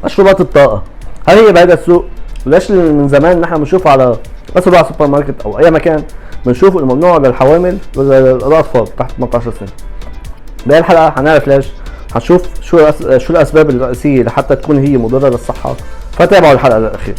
مشروبات الطاقة هل هي بعيدة السوق؟ وليش من زمان نحن بنشوف على بس على سوبر ماركت او اي مكان بنشوف الممنوع للحوامل وللاطفال تحت 18 سنة؟ بهي الحلقة حنعرف ليش، حنشوف شو الاسباب الرئيسية لحتى تكون هي مضرة للصحة، فتابعوا الحلقة للأخير.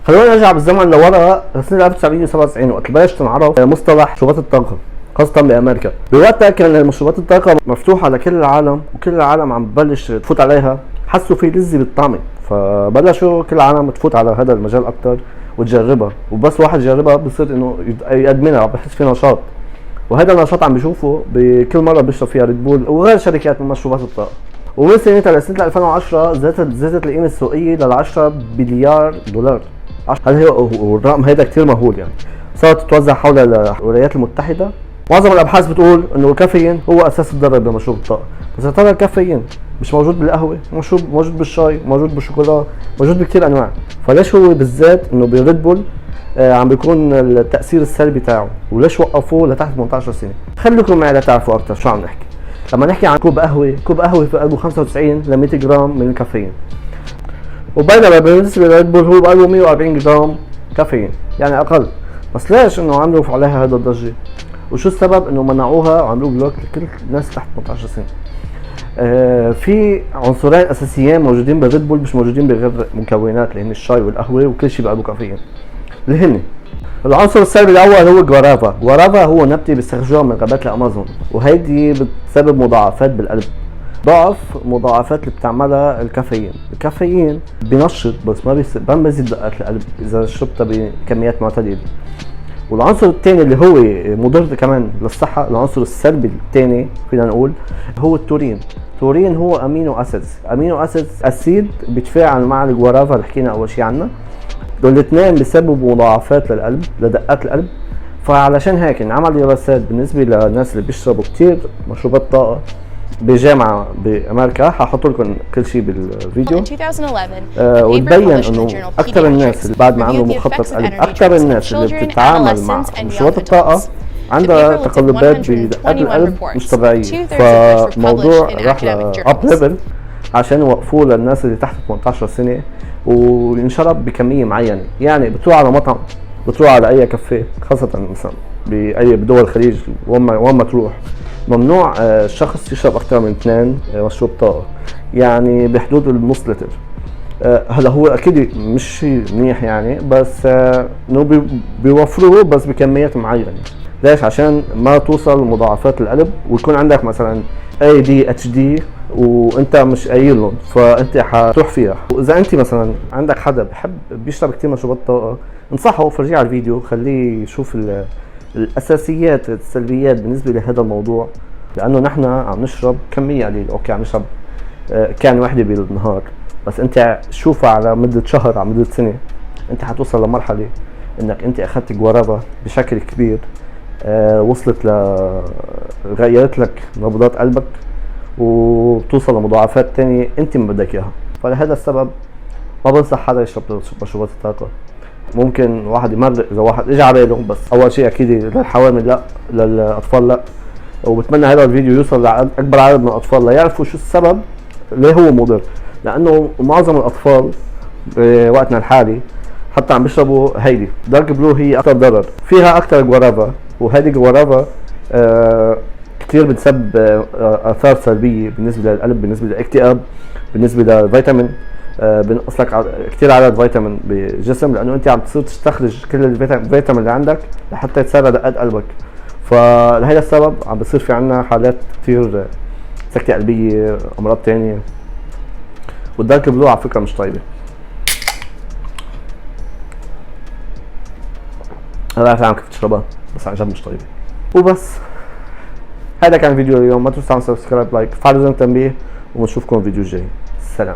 خلونا نرجع بالزمن لورا لسنة 1997 وقت بلش تنعرف مصطلح مشروبات الطاقة خاصة بأمريكا. بوقتها كان مشروبات الطاقة مفتوحة لكل العالم وكل العالم عم ببلش تفوت عليها، حسوا في لذة بالطعمة فبلشوا كل العالم تفوت على هذا المجال أكتر وتجربها، وبس واحد يجربها بصير إنه يدمنها، بحس في نشاط، وهذا النشاط عم بيشوفه بكل مرة بيشرب فيها ريد بول وغير شركات من مشروبات الطاقة. ومن سنتها لسنة 2010 زادت القيمة السوقية لل 10 بليار دولار. هذا هو الرقم هيدا كتير مهول يعني. صارت تتوزع حول الولايات المتحدة. معظم الابحاث بتقول انه الكافيين هو اساس الضرر بمشروب الطاقة، بس يا ترى الكافيين مش موجود بالقهوة، موجود بالشاي، موجود بالشوكولا، موجود بكتير انواع، فليش هو بالذات انه بريد بول عم بيكون التأثير السلبي تاعه، وليش وقفوه لتحت 18 سنة؟ خليكم معي لتعرفوا اكثر شو عم نحكي. لما نحكي عن كوب قهوة في قلبه 95 ل 100 جرام من الكافيين، وبينما بالنسبة للريد بول هو بقلبه 140 جرام كافيين، يعني اقل. بس ليش انه عملوا عليها هذا الضجة؟ وشو السبب انه منعوها وعملوا بلوك لكل الناس تحت 18 سنة؟ في عنصرين اساسيين موجودين بالريد بول مش موجودين بغير مكونات اللي هن الشاي والقهوة وكل شيء بقلبه كافيين، اللي هن العنصر السلبي الاول هو الجوافا. جوافا هو نبتة بيستخرجوها من غابات الامازون، وهيدي بتسبب مضاعفات بالقلب، ضعف مضاعفات اللي بتعملها الكافيين. الكافيين بينشط بس ما بيزيد دقات القلب اذا شربتها بكميات معتدلة. والعنصر الثاني اللي هو مضر كمان للصحة، العنصر السلبي الثاني فينا نقول هو التورين. التورين هو امينو اسيد بيتفاعل مع الجوافا اللي حكينا اول شيء عنها، دول الاثنين بيسببوا مضاعفات للقلب لدقات القلب. فعلشان هيك انعمل دراسات بالنسبة للناس اللي بيشربوا كتير مشروبات طاقة بجامعة بأمريكا، هحط لكم كل شيء بالفيديو. وتبين انه اكثر الناس اللي بعد ما عملوا مخطط قلب، اكثر الناس اللي بتتعامل مع مشروبات الطاقة عندها تقلبات بدقات القلب مش طبيعية. فموضوع راح لأب ليفل عشان يوقفوه للناس اللي تحت 18 سنة وينشرب بكمية معينة. يعني بتروح على مطعم، بتروح على اي كافيه، خاصة مثلا باي بدول الخليج وين ما تروح، ممنوع الشخص يشرب اكثر من 2 مشروب طاقة، يعني بحدود النص لتر. هلا هو اكيد مش شيء منيح يعني، بس انه بيوفروه بس بكميات معينة. ليش؟ عشان ما توصل مضاعفات القلب ويكون عندك مثلا ADHD وانت مش قايلهم، فانت حتروح فيها. واذا انت مثلا عندك حدا بحب بيشرب كتير مشروبات طاقة، انصحه فرجيه على الفيديو، خليه يشوف الاساسيات السلبيات بالنسبة لهذا الموضوع، لانه نحن عم نشرب كمية قليلة. اوكي عم نشرب كان وحدة بالنهار، بس انت شوفها على مدة شهر، على مدة سنة، انت حتوصل لمرحلة انك انت اخذت جوافا بشكل كبير، وصلت غيرت لك نبضات قلبك وبتوصل لمضاعفات تانية انت ما بدك اياها. فلهذا السبب ما بنصح حدا يشرب مشروبات الطاقة. ممكن واحد يمرق اذا واحد اجى على باله، بس اول شيء اكيد للحوامل لا، للاطفال لا. وبتمنى هذا الفيديو يوصل لاكبر عدد من الاطفال ليعرفوا شو السبب ليه هو مضر، لانه معظم الاطفال بوقتنا الحالي حتى عم بيشربوا هيدي دارك بلو، هي اكثر ضرر فيها اكثر جوافا، وهيدي جوافا كثير بتسبب اثار سلبيه بالنسبه للقلب، بالنسبه للاكتئاب، بالنسبه للفيتامين، بنقص لك كثير عدد فيتامين بالجسم، لانه انت عم تصير تستخرج كل الفيتامين اللي عندك لحتى تسرع دقات قلبك. فلهذا السبب عم بصير في عنا حالات كثير سكتة قلبية، امراض تانية. والدارك بلو على فكرة مش طيبة، انا بعرف كيف تشربها بس عن جد مش طيبة. وبس هذا كان فيديو اليوم، ما تنسوا تعملوا سبسكرايب، لايك، فعلوا زر التنبيه، ونشوفكم الفيديو الجاي. سلام.